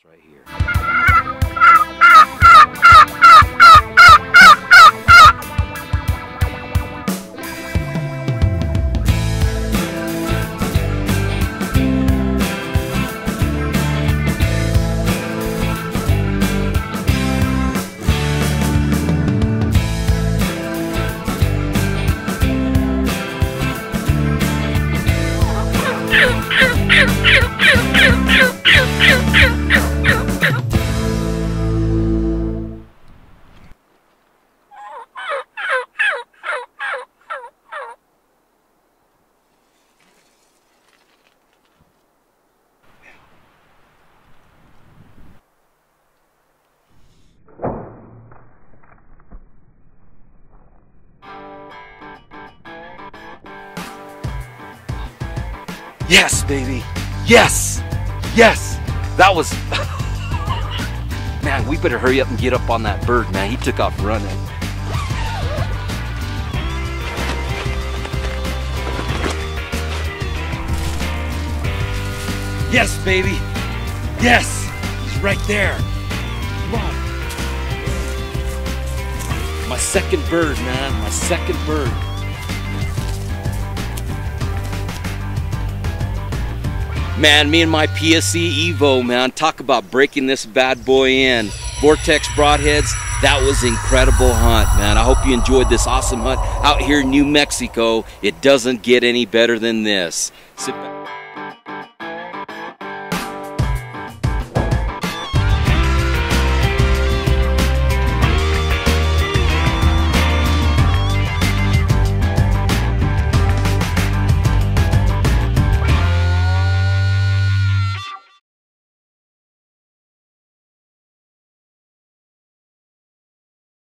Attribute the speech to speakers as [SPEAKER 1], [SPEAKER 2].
[SPEAKER 1] Right here. Yes, baby. Yes. Yes. That was... Man, we better hurry up and get up on that bird, man. He took off running. Yes, baby. Yes. He's right there. Come on. My second bird, man. My second bird. Man, me and my PSE Evo, man, talk about breaking this bad boy in. Vortex broadheads, that was an incredible hunt, man. I hope you enjoyed this awesome hunt out here in New Mexico. It doesn't get any better than this. Sit back.